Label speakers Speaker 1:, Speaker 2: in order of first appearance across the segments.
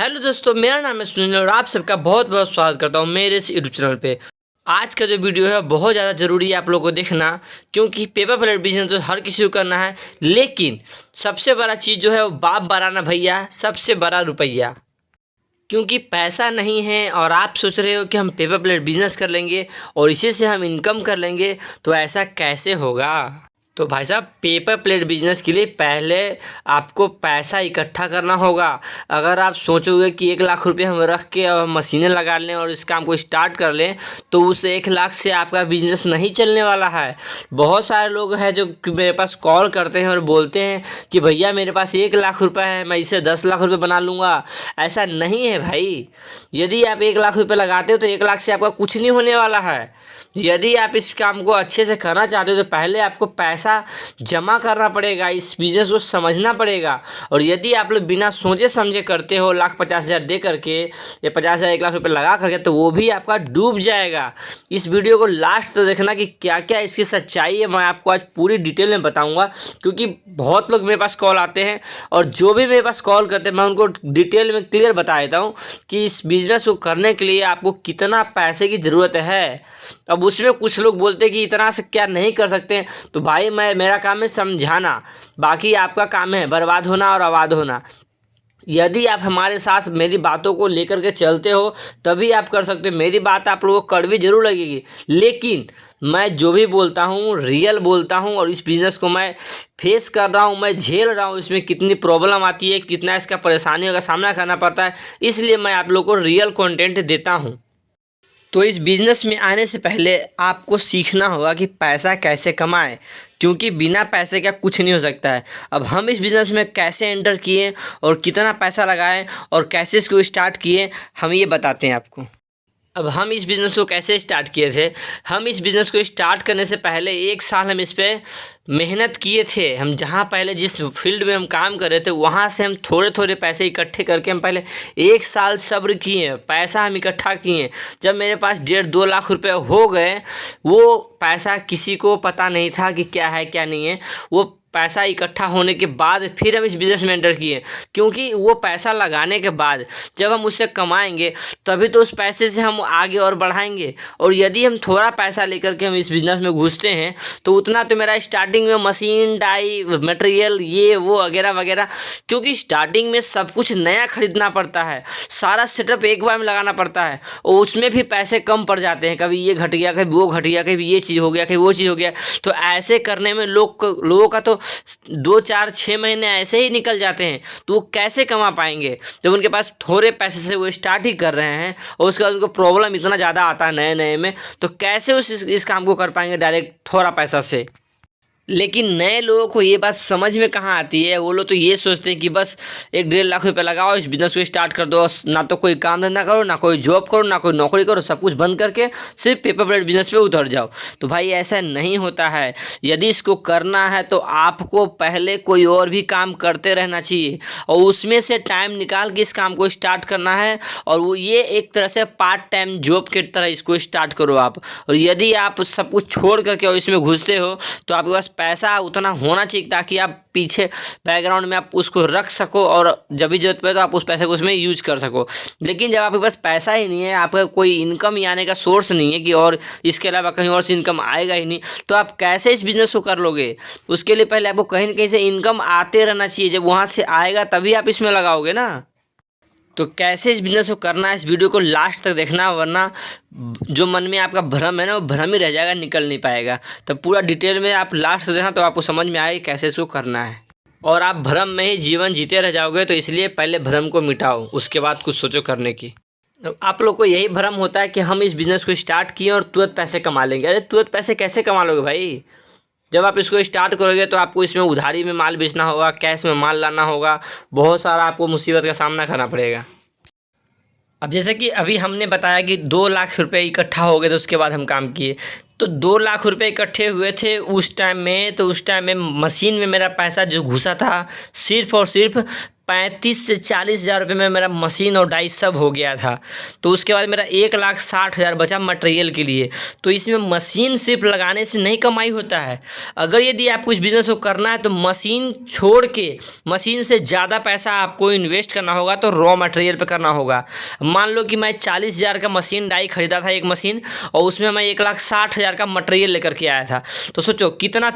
Speaker 1: Hello दोस्तों, मेरा नाम है सुनील और आप सबका बहुत बहुत स्वागत करता हूँ मेरे इस यूट्यूब चैनल पे। आज का जो वीडियो है बहुत ज़्यादा ज़रूरी है आप लोगों को देखना, क्योंकि पेपर प्लेट बिजनेस तो हर किसी को करना है, लेकिन सबसे बड़ा चीज़ जो है वो बाप बराना भैया, सबसे बड़ा रुपया। क्योंकि पैसा नहीं है और आप सोच रहे हो कि हम पेपर प्लेट बिजनेस कर लेंगे और इसी से हम इनकम कर लेंगे, तो ऐसा कैसे होगा। तो भाई साहब, पेपर प्लेट बिजनेस के लिए पहले आपको पैसा इकट्ठा करना होगा। अगर आप सोचोगे कि 1 लाख रुपए हम रख के और मशीनें लगा लें और इस काम को स्टार्ट कर लें, तो उस 1 लाख से आपका बिजनेस नहीं चलने वाला है। बहुत सारे लोग हैं जो मेरे पास कॉल करते हैं और बोलते हैं कि भैया मेरे पास 1 लाख रुपए है, मैं इसे 10 लाख रुपए बना लूँगा। ऐसा नहीं है भाई। यदि आप 1 लाख रुपए लगाते हो तो 1 लाख से आपका कुछ नहीं होने वाला है। यदि आप इस काम को अच्छे से करना चाहते हो तो पहले आपको पैसा जमा करना पड़ेगा, इस बिज़नेस को समझना पड़ेगा। और यदि आप लोग बिना सोचे समझे करते हो 1,50,000 दे करके या 50,000 1 लाख रुपए लगा करके, तो वो भी आपका डूब जाएगा। इस वीडियो को लास्ट तक देखना कि क्या क्या इसकी सच्चाई है, मैं आपको आज पूरी डिटेल में बताऊँगा। क्योंकि बहुत लोग मेरे पास कॉल आते हैं और जो भी मेरे पास कॉल करते हैं मैं उनको डिटेल में क्लियर बता देता हूँ कि इस बिज़नेस को करने के लिए आपको कितना पैसे की ज़रूरत है। अब उसमें कुछ लोग बोलते हैं कि इतना से क्या नहीं कर सकते हैं, तो भाई मेरा काम है समझाना, बाकी आपका काम है बर्बाद होना और आबाद होना। यदि आप हमारे साथ मेरी बातों को लेकर के चलते हो तभी आप कर सकते हो। मेरी बात आप लोगों को कड़वी जरूर लगेगी, लेकिन मैं जो भी बोलता हूँ रियल बोलता हूँ और इस बिज़नेस को मैं फेस कर रहा हूँ, मैं झेल रहा हूँ। इसमें कितनी प्रॉब्लम आती है, कितना इसका परेशानियों का सामना करना पड़ता है, इसलिए मैं आप लोगों को रियल कंटेंट देता हूँ। तो इस बिज़नेस में आने से पहले आपको सीखना होगा कि पैसा कैसे कमाएं, क्योंकि बिना पैसे का कुछ नहीं हो सकता है। अब हम इस बिज़नेस में कैसे एंटर किए और कितना पैसा लगाएं और कैसे इसको स्टार्ट किए, हम ये बताते हैं आपको। अब हम इस बिज़नेस को कैसे स्टार्ट किए थे। हम इस बिज़नेस को स्टार्ट करने से पहले 1 साल हम इस पर मेहनत किए थे। हम जहाँ पहले जिस फील्ड में हम काम कर रहे थे वहाँ से हम थोड़े थोड़े पैसे इकट्ठे करके हम पहले 1 साल सब्र किए, पैसा हम इकट्ठा किए। जब मेरे पास 1.5-2 लाख रुपए हो गए, वो पैसा किसी को पता नहीं था कि क्या है क्या नहीं है। वो पैसा इकट्ठा होने के बाद फिर हम इस बिज़नेस में एंटर किए, क्योंकि वो पैसा लगाने के बाद जब हम उससे कमाएंगे तभी तो उस पैसे से हम आगे और बढ़ाएंगे। और यदि हम थोड़ा पैसा लेकर के हम इस बिज़नेस में घुसते हैं तो उतना तो मेरा स्टार्टिंग में मशीन डाई मटेरियल ये वो वगैरह वगैरह, क्योंकि स्टार्टिंग में सब कुछ नया खरीदना पड़ता है, सारा सेटअप एक बार में लगाना पड़ता है और उसमें भी पैसे कम पड़ जाते हैं। कभी ये घट गया, कभी वो घट गया, कभी ये चीज़ हो गया, कभी वो चीज़ हो गया। तो ऐसे करने में लोगों का तो 2-4-6 महीने ऐसे ही निकल जाते हैं। तो वो कैसे कमा पाएंगे जब उनके पास थोड़े पैसे से वो स्टार्ट ही कर रहे हैं और उसके बाद उनको प्रॉब्लम इतना ज़्यादा आता है नए नए में, तो कैसे इस काम को कर पाएंगे डायरेक्ट थोड़ा पैसा से। लेकिन नए लोगों को ये बात समझ में कहाँ आती है। वो लोग तो ये सोचते हैं कि बस 1-1.5 लाख रुपए लगाओ, इस बिज़नेस को स्टार्ट कर दो, ना तो कोई काम धंधा करो, ना कोई जॉब करो, ना कोई नौकरी करो, सब कुछ बंद करके सिर्फ पेपर प्लेट बिजनेस पे उतर जाओ। तो भाई ऐसा नहीं होता है। यदि इसको करना है तो आपको पहले कोई और भी काम करते रहना चाहिए और उसमें से टाइम निकाल के इस काम को स्टार्ट करना है। और वो ये एक तरह से पार्ट टाइम जॉब की तरह इसको स्टार्ट करो आप। और यदि आप सब कुछ छोड़ करके और इसमें घुसते हो तो आपके पास पैसा उतना होना चाहिए ताकि आप पीछे बैकग्राउंड में आप उसको रख सको और जब भी जरूरत पड़े तो आप उस पैसे को उसमें यूज कर सको। लेकिन जब आपके पास पैसा ही नहीं है, आपका कोई इनकम ही आने का सोर्स नहीं है कि और इसके अलावा कहीं और से इनकम आएगा ही नहीं, तो आप कैसे इस बिज़नेस को कर लोगे। उसके लिए पहले आपको कहीं ना कहीं से इनकम आते रहना चाहिए, जब वहाँ से आएगा तभी आप इसमें लगाओगे ना। तो कैसे इस बिज़नेस को करना है, इस वीडियो को लास्ट तक देखना, वरना जो मन में आपका भ्रम है ना वो भ्रम ही रह जाएगा, निकल नहीं पाएगा। तो पूरा डिटेल में आप लास्ट तक देखना तो आपको समझ में आएगा कैसे इसको करना है। और आप भ्रम में ही जीवन जीते रह जाओगे, तो इसलिए पहले भ्रम को मिटाओ, उसके बाद कुछ सोचो करने की। तो आप लोग को यही भ्रम होता है कि हम इस बिज़नेस को स्टार्ट किए और तुरंत पैसे कमा लेंगे। अरे तुरंत पैसे कैसे कमा लोगे भाई। जब आप इसको स्टार्ट करोगे तो आपको इसमें उधारी में माल बेचना होगा, कैश में माल लाना होगा, बहुत सारा आपको मुसीबत का सामना करना पड़ेगा। अब जैसे कि अभी हमने बताया कि 2 लाख रुपए इकट्ठा हो गए तो उसके बाद हम काम किए। तो 2 लाख रुपए इकट्ठे हुए थे उस टाइम में, तो उस टाइम में मशीन में मेरा पैसा जो घुसा था सिर्फ और सिर्फ 35 से 40 हज़ार रुपये में मेरा मशीन और डाई सब हो गया था। तो उसके बाद मेरा 1,60,000 बचा मटेरियल के लिए। तो इसमें मशीन सिर्फ लगाने से नहीं कमाई होता है। अगर यदि आप कुछ बिज़नेस को करना है तो मशीन छोड़ के मशीन से ज़्यादा पैसा आपको इन्वेस्ट करना होगा, तो रॉ मटेरियल पे करना होगा। मान लो कि मैं 40 हज़ार का मशीन डाई खरीदा था एक मशीन, और उसमें मैं 1,60,000 का मटेरियल लेकर के आया था। तो सोचो कितना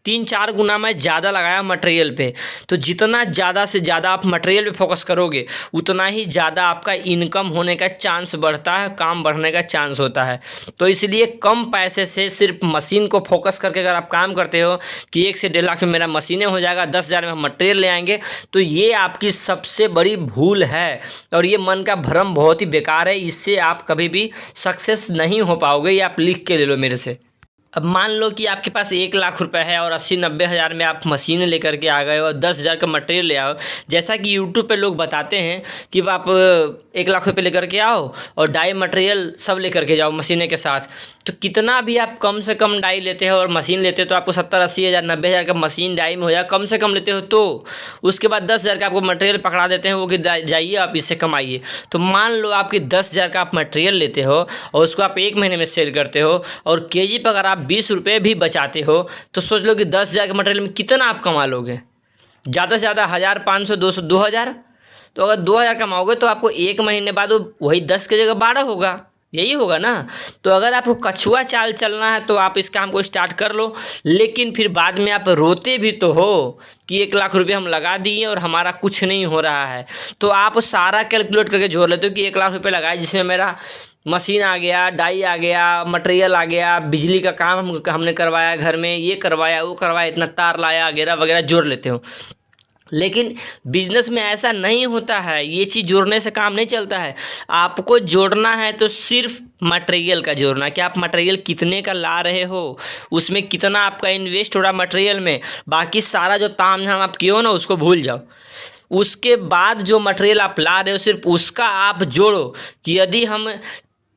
Speaker 1: 3-4 गुना मैं ज़्यादा लगाया मटेरियल पे। तो जितना ज़्यादा से ज़्यादा आप मटेरियल पे फोकस करोगे उतना ही ज़्यादा आपका इनकम होने का चांस बढ़ता है, काम बढ़ने का चांस होता है। तो इसलिए कम पैसे से सिर्फ मशीन को फोकस करके अगर आप काम करते हो कि 1 से 1.5 लाख में मेरा मशीनें हो जाएगा, 10,000 में हम मटेरियल ले आएंगे, तो ये आपकी सबसे बड़ी भूल है। और ये मन का भ्रम बहुत ही बेकार है, इससे आप कभी भी सक्सेस नहीं हो पाओगे। ये आप लिख के ले लो मेरे से। अब मान लो कि आपके पास 1 लाख रुपए है और 80-90 हज़ार में आप मशीन लेकर के आ गए और 10,000 का मटेरियल ले आओ। जैसा कि यूट्यूब पे लोग बताते हैं कि आप 1 लाख रुपए लेकर के आओ और डाई मटेरियल सब लेकर के जाओ मशीनें के साथ। तो कितना भी आप कम से कम डाई लेते हो और मशीन लेते हो तो आपको 70-80 हज़ार 90 हज़ार का मशीन डाई में हो जाए, कम से कम लेते हो। तो उसके बाद 10,000 का आपको मटेरियल पकड़ा देते हैं, वो कि जाइए आप इससे कमाइए। तो मान लो आपकी 10,000 का आप मटेरियल लेते हो और उसको आप 1 महीने में सेल करते हो और केजी पर अगर आप 20 रुपये भी बचाते हो तो सोच लो कि 10,000 के मटेरियल में कितना आप कमा लोगे। ज़्यादा से ज़्यादा 1,500, 200, 2,000। तो अगर 2,000 कमाओगे तो आपको 1 महीने बाद वही 10 की जगह 12 होगा, यही होगा ना। तो अगर आपको कछुआ चाल चलना है तो आप इस काम को स्टार्ट कर लो, लेकिन फिर बाद में आप रोते भी तो हो कि 1 लाख रुपये हम लगा दिए और हमारा कुछ नहीं हो रहा है। तो आप सारा कैलकुलेट करके जोड़ लेते हो कि 1 लाख रुपये लगाए, जिसमें मेरा मशीन आ गया, डाई आ गया, मटेरियल आ गया, बिजली का काम हमने करवाया, घर में ये करवाया वो करवाया, इतना तार लाया वगैरह वगैरह जोड़ लेते हो। लेकिन बिजनेस में ऐसा नहीं होता है, ये चीज़ जोड़ने से काम नहीं चलता है। आपको जोड़ना है तो सिर्फ मटेरियल का जोड़ना, कि आप मटेरियल कितने का ला रहे हो, उसमें कितना आपका इन्वेस्ट हो रहा है मटेरियल में। बाकी सारा जो ताम झाम आप किए हो ना उसको भूल जाओ। उसके बाद जो मटेरियल आप ला रहे हो सिर्फ उसका आप जोड़ो कि यदि हम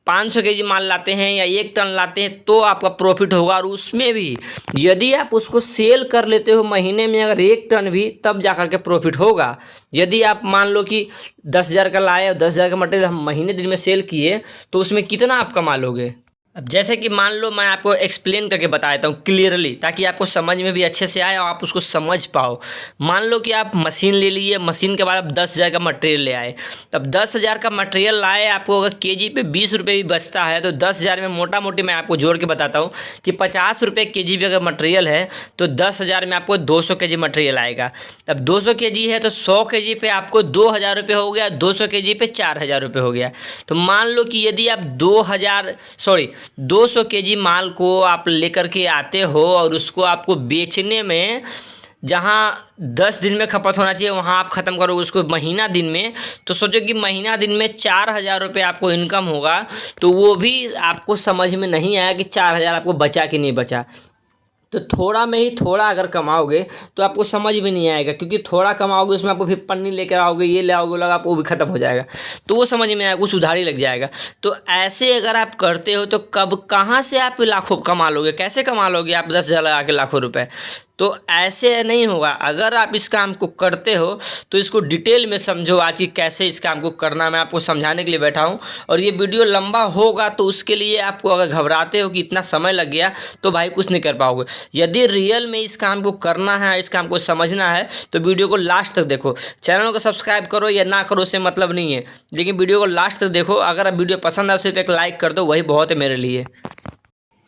Speaker 1: 500 केजी माल लाते हैं या 1 टन लाते हैं तो आपका प्रॉफिट होगा। और उसमें भी यदि आप उसको सेल कर लेते हो महीने में अगर 1 टन भी, तब जा कर के प्रॉफिट होगा। यदि आप मान लो कि 10,000 का लाए और 10,000 का मटेरियल हम महीने दिन में सेल किए तो उसमें कितना आप कमा लोगे। अब जैसे कि मान लो मैं आपको एक्सप्लेन करके बता देता हूँ क्लियरली, ताकि आपको समझ में भी अच्छे से आए और आप उसको समझ पाओ। मान लो कि आप मशीन ले लिए, मशीन के बाद आप 10,000 का मटेरियल ले आए। अब 10,000 का मटेरियल लाए, आपको अगर केजी पे 20 रुपये भी बचता है तो 10,000 में मोटा मोटी मैं आपको जोड़ के बताता हूँ कि 50 रुपये केजी भी अगर मटेरियल है तो 10,000 में आपको 200 केजी मटेरियल आएगा। अब 200 केजी है तो 100 केजी पे आपको 2,000 रुपये हो गया, 200 केजी पे 4,000 रुपये हो गया। तो मान लो कि यदि आप 200 केजी माल को आप लेकर के आते हो और उसको आपको बेचने में जहाँ 10 दिन में खपत होना चाहिए वहाँ आप ख़त्म करोगे उसको महीना दिन में। तो सोचो कि महीना दिन में 4,000 रुपये आपको इनकम होगा, तो वो भी आपको समझ में नहीं आया कि 4,000 आपको बचा कि नहीं बचा। तो थोड़ा में ही थोड़ा अगर कमाओगे तो आपको समझ में नहीं आएगा, क्योंकि थोड़ा कमाओगे उसमें आपको फिर पन्नी लेकर आओगे, ये ले आओगे, लगा वो भी ख़त्म हो जाएगा, तो वो समझ में आएगा, कुछ उधारी लग जाएगा। तो ऐसे अगर आप करते हो तो कब कहाँ से आप लाखों कमा लोगे, कैसे कमा लोगे आप 10,000 लगा के लाखों रुपए। तो ऐसे नहीं होगा। अगर आप इस काम को करते हो तो इसको डिटेल में समझो आज कि कैसे इस काम को करना, मैं आपको समझाने के लिए बैठा हूँ। और ये वीडियो लंबा होगा तो उसके लिए आपको अगर घबराते हो कि इतना समय लग गया तो भाई कुछ नहीं कर पाओगे। यदि रियल में इस काम को करना है, इस काम को समझना है, तो वीडियो को लास्ट तक देखो। चैनल को सब्सक्राइब करो या ना करो उससे मतलब नहीं है, लेकिन वीडियो को लास्ट तक देखो। अगर आप वीडियो पसंद आए सिर्फ एक लाइक कर दो, वही बहुत है मेरे लिए।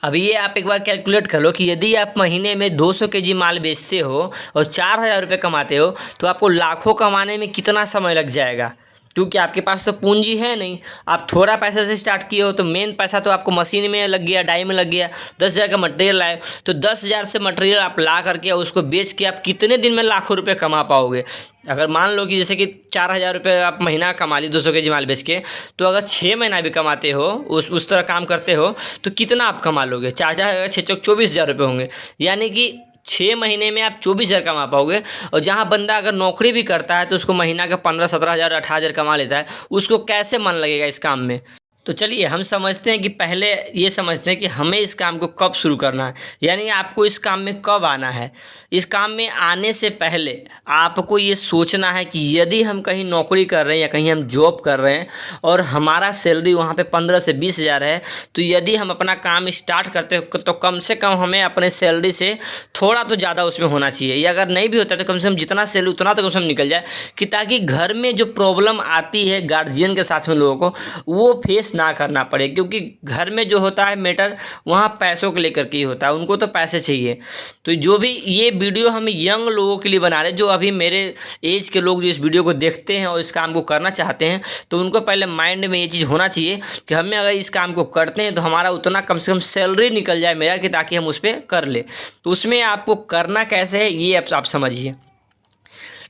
Speaker 1: अब ये आप एक बार कैलकुलेट कर लो कि यदि आप महीने में 200 केजी माल बेचते हो और 4,000 रुपये कमाते हो तो आपको लाखों कमाने में कितना समय लग जाएगा। क्योंकि आपके पास तो पूंजी है नहीं, आप थोड़ा पैसे से स्टार्ट किए हो, तो मेन पैसा तो आपको मशीन में लग गया, डाई में लग गया। 10,000 का मटेरियल लाए तो 10,000 से मटेरियल आप ला करके उसको बेच के आप कितने दिन में लाखों रुपए कमा पाओगे। अगर मान लो कि जैसे कि 4,000 रुपये आप महीना कमा ली 200 केजी माल बेच के, तो अगर 6 महीना भी कमाते हो, उस तरह काम करते हो, तो कितना आप कमा लोगे। 4,4 6 चौक 24,000 रुपये होंगे, यानी कि 6 महीने में आप 24,000 कमा पाओगे। और जहाँ बंदा अगर नौकरी भी करता है तो उसको महीना का 15-17 हज़ार 18,000 कमा लेता है, उसको कैसे मन लगेगा इस काम में। तो चलिए हम समझते हैं कि पहले ये समझते हैं कि हमें इस काम को कब शुरू करना है, यानी आपको इस काम में कब आना है। इस काम में आने से पहले आपको ये सोचना है कि यदि हम कहीं नौकरी कर रहे हैं या कहीं हम जॉब कर रहे हैं और हमारा सैलरी वहाँ पे 15 से 20 हज़ार है, तो यदि हम अपना काम स्टार्ट करते हैं तो कम से कम हमें अपने सैलरी से थोड़ा तो ज़्यादा उसमें होना चाहिए, या अगर नहीं भी होता तो कम से कम जितना सैलरी उतना तो कम से कम निकल जाए, कि ताकि घर में जो प्रॉब्लम आती है गार्जियन के साथ में लोगों को वो फेस ना करना पड़े। क्योंकि घर में जो होता है मैटर वहाँ पैसों को लेकर के ही होता है, उनको तो पैसे चाहिए। तो जो भी ये वीडियो हम यंग लोगों के लिए बना रहे हैं, जो अभी मेरे एज के लोग जो इस वीडियो को देखते हैं और इस काम को करना चाहते हैं, तो उनको पहले माइंड में ये चीज़ होना चाहिए कि हमें अगर इस काम को करते हैं तो हमारा उतना कम से कम सैलरी निकल जाए मेरा, कि ताकि हम उस पर कर ले। तो उसमें आपको करना कैसे है ये आप समझिए।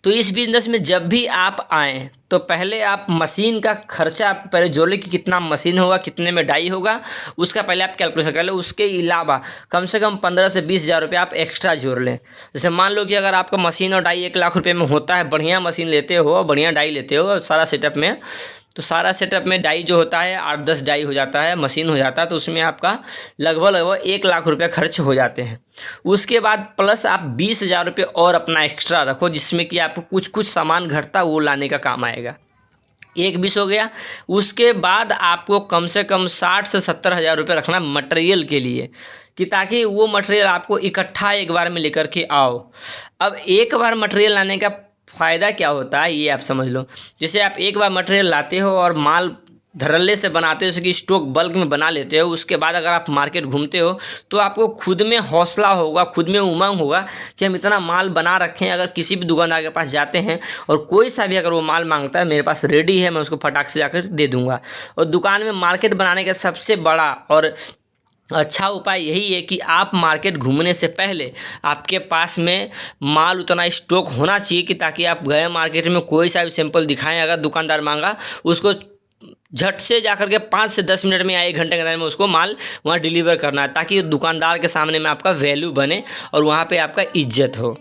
Speaker 1: तो इस बिज़नेस में जब भी आप आएँ तो पहले आप मशीन का खर्चा आप पहले जोड़ लें कि कितना मशीन होगा, कितने में डाई होगा, उसका पहले आप कैलकुलेशन कर लें। उसके अलावा कम से कम 15 से 20 हज़ार रुपये आप एक्स्ट्रा जोड़ लें। जैसे मान लो कि अगर आपका मशीन और डाई 1 लाख रुपये में होता है, बढ़िया मशीन लेते हो और बढ़िया डाई लेते हो और सारा सेटअप में, तो सारा सेटअप में डाई जो होता है 8-10 डाई हो जाता है, मशीन हो जाता है, तो उसमें आपका लगभग 1 लाख रुपये खर्च हो जाते हैं। उसके बाद प्लस आप 20 हज़ार रुपये और अपना एक्स्ट्रा रखो, जिसमें कि आपको कुछ कुछ सामान घटता वो लाने का काम आएगा। 1-20 हो गया। उसके बाद आपको कम से कम 60 से 70 हज़ार रुपये रखना मटेरियल के लिए, कि ताकि वो मटेरियल आपको इकट्ठा एक बार में लेकर के आओ। अब एक बार मटेरियल लाने का फ़ायदा क्या होता है ये आप समझ लो। जैसे आप एक बार मटेरियल लाते हो और माल धड़ल्ले से बनाते हो, जैसे कि स्टॉक बल्क में बना लेते हो, उसके बाद अगर आप मार्केट घूमते हो तो आपको खुद में हौसला होगा, खुद में उमंग होगा कि हम इतना माल बना रखें। अगर किसी भी दुकानदार के पास जाते हैं और कोई सा भी अगर वो माल मांगता है, मेरे पास रेडी है, मैं उसको फटाक से जाकर दे दूँगा। और दुकान में मार्केट बनाने का सबसे बड़ा और अच्छा उपाय यही है कि आप मार्केट घूमने से पहले आपके पास में माल उतना स्टॉक होना चाहिए, कि ताकि आप गए मार्केट में कोई सा भी सैंपल दिखाएं, अगर दुकानदार मांगा उसको झट से जाकर के 5 से 10 मिनट में या 1 घंटे के अंदर में उसको माल वहाँ डिलीवर करना है, ताकि दुकानदार के सामने में आपका वैल्यू बने और वहाँ पे आपका इज्जत हो।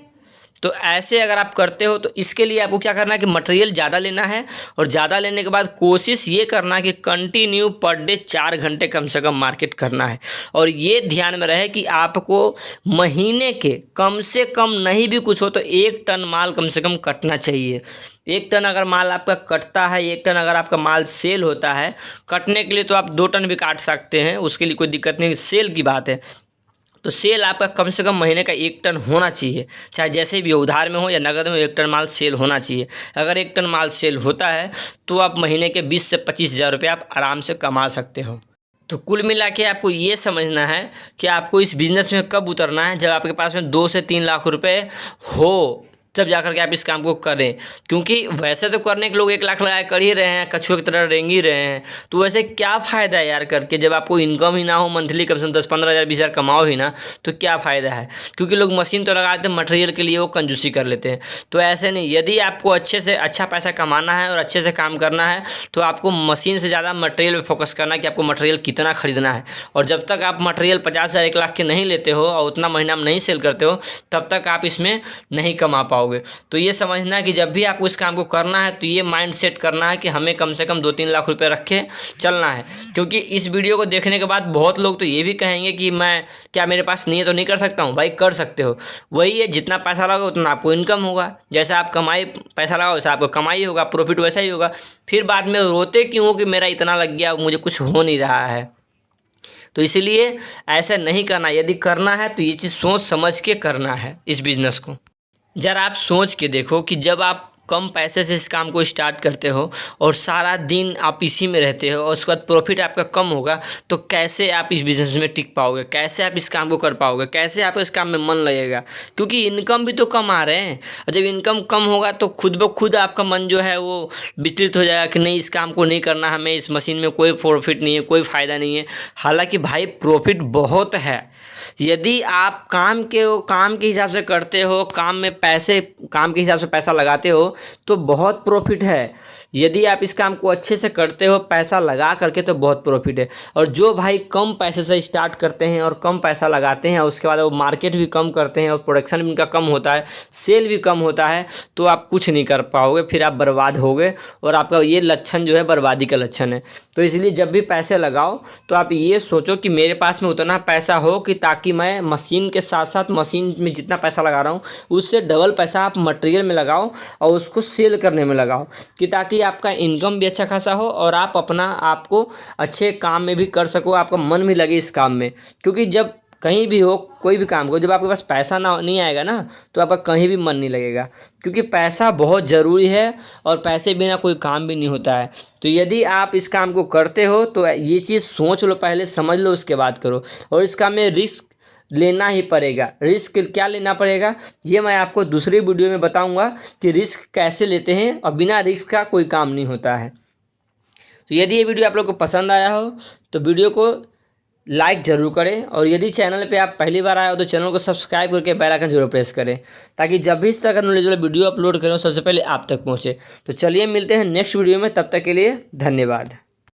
Speaker 1: तो ऐसे अगर आप करते हो तो इसके लिए आपको क्या करना है कि मटेरियल ज़्यादा लेना है, और ज़्यादा लेने के बाद कोशिश ये करना है कि कंटिन्यू पर डे 4 घंटे कम से कम मार्केट करना है। और ये ध्यान में रहे कि आपको महीने के कम से कम नहीं भी कुछ हो तो 1 टन माल कम से कम कटना चाहिए। 1 टन अगर माल आपका कटता है, 1 टन अगर आपका माल सेल होता है, कटने के लिए तो आप 2 टन भी काट सकते हैं, उसके लिए कोई दिक्कत नहीं, सेल की बात है। तो सेल आपका कम से कम महीने का 1 टन होना चाहिए, चाहे जैसे भी हो, उधार में हो या नगद में, 1 टन माल सेल होना चाहिए। अगर 1 टन माल सेल होता है तो आप महीने के 20 से 25 हज़ार रुपये आप आराम से कमा सकते हो। तो कुल मिला के आपको ये समझना है कि आपको इस बिज़नेस में कब उतरना है, जब आपके पास में 2 से 3 लाख रुपए हो, तब जाकर के आप इस काम को करें। क्योंकि वैसे तो करने के लोग 1 लाख लगा कर ही रहे हैं, कछुए की तरह रेंग ही रहे हैं। तो वैसे क्या फ़ायदा है यार करके, जब आपको इनकम ही ना हो, मंथली कम से कम 10-15 हज़ार 20 हज़ार कमाओ ही ना, तो क्या फ़ायदा है। क्योंकि लोग मशीन तो लगा देते हैं, मटेरियल के लिए वो कंजूसी कर लेते हैं। तो ऐसे नहीं, यदि आपको अच्छे से अच्छा पैसा कमाना है और अच्छे से काम करना है तो आपको मशीन से ज़्यादा मटेरियल पर फोकस करना है कि आपको मटेरियल कितना खरीदना है। और जब तक आप मटेरियल 50 हज़ार 1 लाख के नहीं लेते हो और उतना महीना में नहीं सेल करते हो, तब तक आप इसमें नहीं कमा पाओगे। तो ये समझना है कि जब भी आपको इस काम को करना है तो ये माइंड सेट करना है कि हमें कम से कम 2-3 लाख रुपए रख के चलना है। क्योंकि इस वीडियो को देखने के बाद बहुत लोग तो ये भी कहेंगे कि मैं क्या मेरे पास नहीं है तो नहीं कर सकता हूँ। भाई कर सकते हो, वही है, जितना पैसा लगाओगे उतना आपको इनकम होगा। जैसा आप कमाई पैसा लगाओ वैसा आपको कमाई होगा, प्रॉफिट वैसा ही होगा। फिर बाद में रोते क्यों हो कि मेरा इतना लग गया, मुझे कुछ हो नहीं रहा है। तो इसलिए ऐसा नहीं करना। यदि करना है तो ये चीज़ सोच समझ के करना है इस बिज़नेस को। ज़रा आप सोच के देखो कि जब आप कम पैसे से इस काम को स्टार्ट करते हो और सारा दिन आप इसी में रहते हो और उसके बाद प्रॉफिट आपका कम होगा, तो कैसे आप इस बिज़नेस में टिक पाओगे, कैसे आप इस काम को कर पाओगे, कैसे आप इस काम में मन लगेगा। क्योंकि इनकम भी तो कम आ रहे हैं, और जब इनकम कम होगा तो खुद ब खुद आपका मन जो है वो विचलित हो जाएगा कि नहीं, इस काम को नहीं करना, हमें इस मशीन में कोई प्रॉफिट नहीं है, कोई फ़ायदा नहीं है। हालाँकि भाई प्रॉफिट बहुत है। यदि आप काम के हिसाब से करते हो, काम के हिसाब से पैसा लगाते हो तो बहुत प्रॉफिट है। यदि आप इस काम को अच्छे से करते हो पैसा लगा करके तो बहुत प्रॉफिट है। और जो भाई कम पैसे से स्टार्ट करते हैं और कम पैसा लगाते हैं, उसके बाद वो मार्केट भी कम करते हैं और प्रोडक्शन भी उनका कम होता है, सेल भी कम होता है, तो आप कुछ नहीं कर पाओगे, फिर आप बर्बाद होगे और आपका ये लक्षण जो है बर्बादी का लक्षण है। तो इसलिए जब भी पैसे लगाओ तो आप ये सोचो कि मेरे पास में उतना पैसा हो कि ताकि मैं मशीन के साथ साथ मशीन में जितना पैसा लगा रहा हूँ उससे डबल पैसा आप मटेरियल में लगाओ और उसको सेल करने में लगाओ, कि ताकि आपका इनकम भी अच्छा खासा हो और आप अपना आपको अच्छे काम में भी कर सको, आपका मन भी लगे इस काम में। क्योंकि जब कहीं भी हो कोई भी काम को, जब आपके पास पैसा ना नहीं आएगा ना तो आपका कहीं भी मन नहीं लगेगा, क्योंकि पैसा बहुत ज़रूरी है और पैसे बिना कोई काम भी नहीं होता है। तो यदि आप इस काम को करते हो तो ये चीज़ सोच लो, पहले समझ लो, उसके बाद करो। और इस काम में रिस्क लेना ही पड़ेगा। रिस्क क्या लेना पड़ेगा ये मैं आपको दूसरी वीडियो में बताऊंगा कि रिस्क कैसे लेते हैं, और बिना रिस्क का कोई काम नहीं होता है। तो यदि ये वीडियो आप लोग को पसंद आया हो तो वीडियो को लाइक ज़रूर करें, और यदि चैनल पे आप पहली बार आए हो तो चैनल को सब्सक्राइब करके बेल आइकन जरूर प्रेस करें, ताकि जब भी इस तरह का नॉलेज वाला वीडियो अपलोड करें सबसे पहले आप तक पहुँचे। तो चलिए मिलते हैं नेक्स्ट वीडियो में, तब तक के लिए धन्यवाद।